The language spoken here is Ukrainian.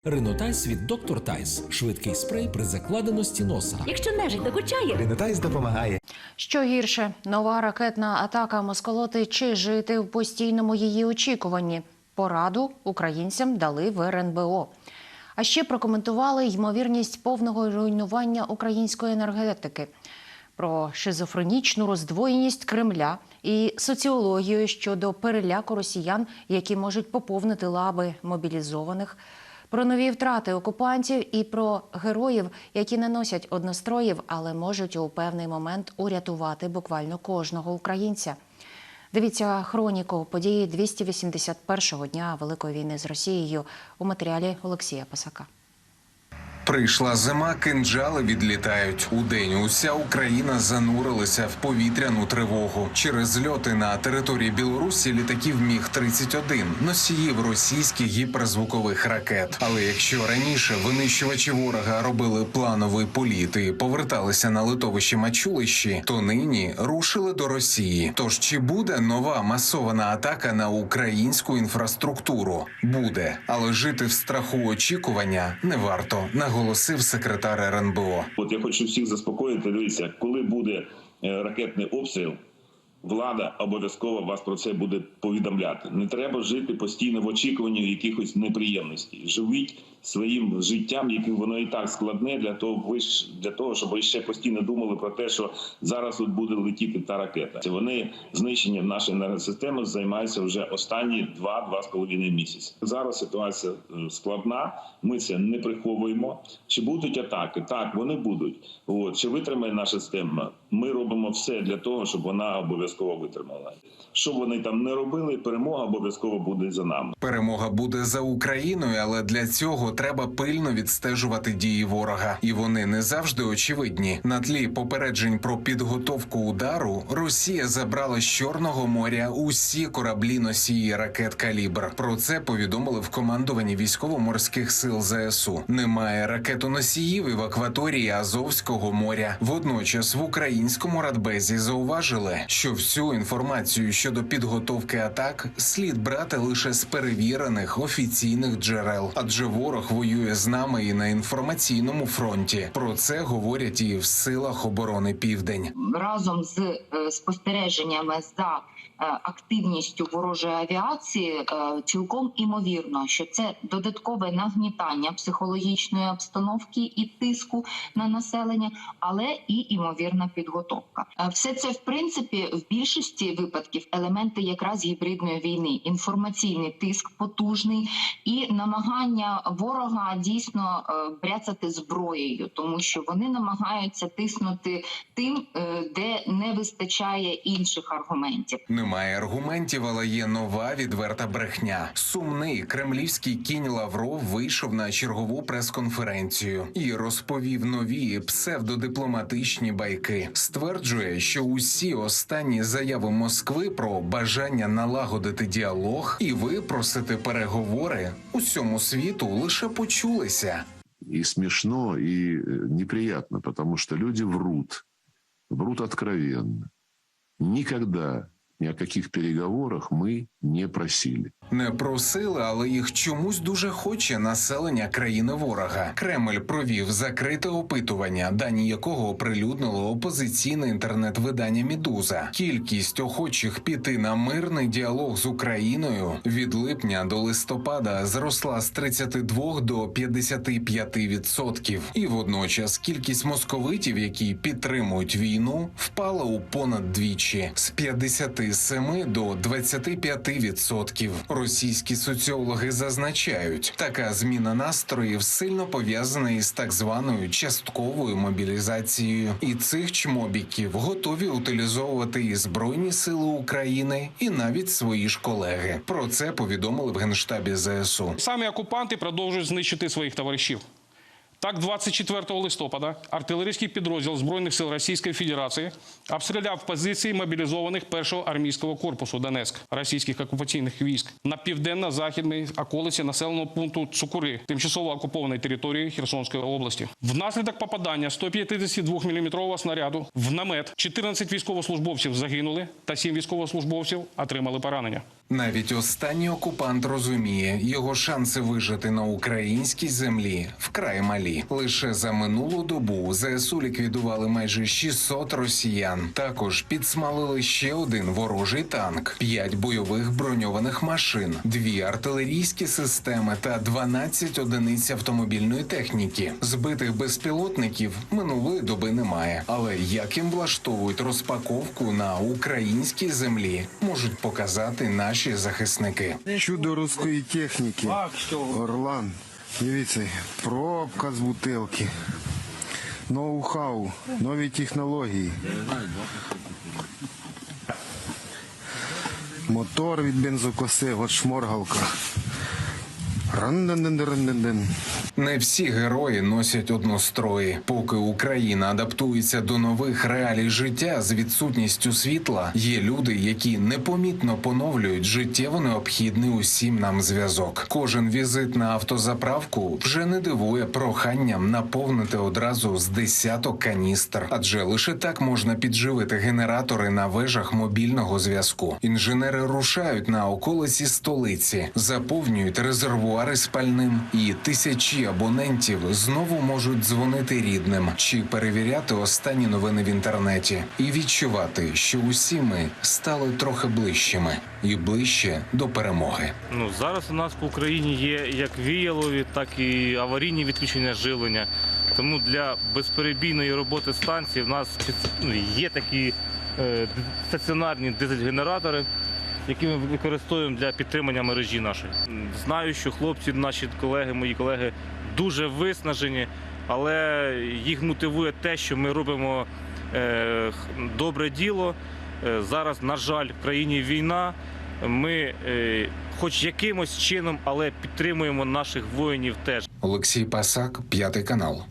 Ринотайс від Доктор Тайс. Швидкий спрей при закладеності носа. Якщо нежить докучає, Ринотайс допомагає. Що гірше – нова ракетна атака Москолоти чи жити в постійному її очікуванні? Пораду українцям дали в РНБО. А ще прокоментували ймовірність повного руйнування української енергетики. Про шизофренічну роздвоєність Кремля і соціологію щодо переляку росіян, які можуть поповнити лави мобілізованих. Про нові втрати окупантів і про героїв, які не носять одностроїв, але можуть у певний момент урятувати буквально кожного українця. Дивіться хроніку події 281-го дня Великої війни з Росією у матеріалі Олексія Пасака. Прийшла зима, кинджали відлітають. Удень уся Україна занурилася в повітряну тривогу. Через льоти на території Білорусі літаків Міг-31, носіїв російських гіперзвукових ракет. Але якщо раніше винищувачі ворога робили плановий політ і поверталися на литовищі Мачулищі, то нині рушили до Росії. Тож чи буде нова масована атака на українську інфраструктуру? Буде. Але жити в страху очікування не варто, наголосив секретар РНБО. От я хочу всіх заспокоїти, дивіться, коли буде ракетний обстріл, влада обов'язково вас про це буде повідомляти. Не треба жити постійно в очікуванні якихось неприємностей. Живіть своїм життям, яким воно і так складне, для того, щоб ви ще постійно думали про те, що зараз тут буде летіти та ракета. Вони знищенням нашої енергосистеми займаються вже останні 2-2,5 місяці. Зараз ситуація складна, ми це не приховуємо. Чи будуть атаки? Так, вони будуть. Чи витримає наша система? Ми робимо все для того, щоб вона обов'язково витримала. Що вони там не робили, перемога обов'язково буде за нами. Перемога буде за Україною, але для цього треба пильно відстежувати дії ворога. І вони не завжди очевидні. На тлі попереджень про підготовку удару Росія забрала з Чорного моря усі кораблі носії ракет «Калібр». Про це повідомили в командуванні військово-морських сил ЗСУ. Немає ракетоносіїв і в акваторії Азовського моря. Водночас в українському радбезі зауважили, що всю інформацію щодо підготовки атак слід брати лише з перевірених офіційних джерел. Адже ворог воює з нами і на інформаційному фронті. Про це говорять і в силах оборони Південь. Разом з спостереженнями за активністю ворожої авіації цілком імовірно, що це додаткове нагнітання психологічної обстановки і тиску на населення, але і імовірна підготовка. Все це, в принципі, в більшості випадків елементи якраз гібридної війни. Інформаційний тиск потужний і намагання ворога дійсно бряцати зброєю, тому що вони намагаються тиснути тим, де не вистачає інших аргументів. Немає аргументів, але є нова відверта брехня. Сумний кремлівський кінь Лавров вийшов на чергову прес-конференцію і розповів нові псевдодипломатичні байки. Стверджує, що усі останні заяви Москви про бажання налагодити діалог і випросити переговори усьому світу лише почулися. И смешно, и неприятно, потому что люди врут. Врут откровенно. Никогда ни о каких переговорах мы не просили. Не просили, але їх чомусь дуже хоче населення країни ворога. Кремль провів закрите опитування, дані якого оприлюднило опозиційне інтернет-видання «Медуза». Кількість охочих піти на мирний діалог з Україною від липня до листопада зросла з 32 до 55%. І водночас кількість московитів, які підтримують війну, впала у понад двічі – з 57 до 25%. Російські соціологи зазначають, така зміна настроїв сильно пов'язана із так званою частковою мобілізацією. І цих чмобіків готові утилізовувати і Збройні сили України, і навіть свої ж колеги. Про це повідомили в Генштабі ЗСУ. Самі окупанти продовжують знищити своїх товаришів. Так, 24 листопада артилерійський підрозділ Збройних сил Російської Федерації обстріляв позиції мобілізованих 1-го армійського корпусу Донецьк російських окупаційних військ на південно-західній околиці населеного пункту Цукури, тимчасово окупованої території Херсонської області. Внаслідок попадання 152-мм снаряду в намет 14 військовослужбовців загинули та 7 військовослужбовців отримали поранення. Навіть останній окупант розуміє, його шанси вижити на українській землі вкрай малі. Лише за минулу добу ЗСУ ліквідували майже 600 росіян. Також підсмалили ще один ворожий танк, 5 бойових броньованих машин, 2 артилерійські системи та 12 одиниць автомобільної техніки. Збитих безпілотників минулої доби немає. Але як їм влаштовують розпаковку на українській землі, можуть показати наші захисники. Чудо руської техніки. Орлан. Дивіться, пробка з бутилки. Ноу-хау, нові технології. Мотор від бензокоси, от шморгалка. Ран-ден-ден-ден-ден-ден. Не всі герої носять однострої. Поки Україна адаптується до нових реалій життя з відсутністю світла, є люди, які непомітно поновлюють життєво необхідний усім нам зв'язок. Кожен візит на автозаправку вже не дивує проханням наповнити одразу з десяток каністр. Адже лише так можна підживити генератори на вежах мобільного зв'язку. Інженери рушають на околиці столиці, заповнюють резервуари спальним, і тисячі абонентів знову можуть дзвонити рідним чи перевіряти останні новини в інтернеті і відчувати, що усі ми стали трохи ближчими і ближче до перемоги. Зараз у нас по Україні є як віялові, так і аварійні відключення живлення. Тому для безперебійної роботи станції в нас є такі стаціонарні дизель-генератори, які ми використовуємо для підтримання мережі нашої. Знаю, що хлопці, наші колеги, мої колеги, дуже виснажені, але їх мотивує те, що ми робимо добре діло. Зараз, на жаль, в країні війна. Ми хоч якимось чином, але підтримуємо наших воїнів теж. Олексій Пасак, 5 канал.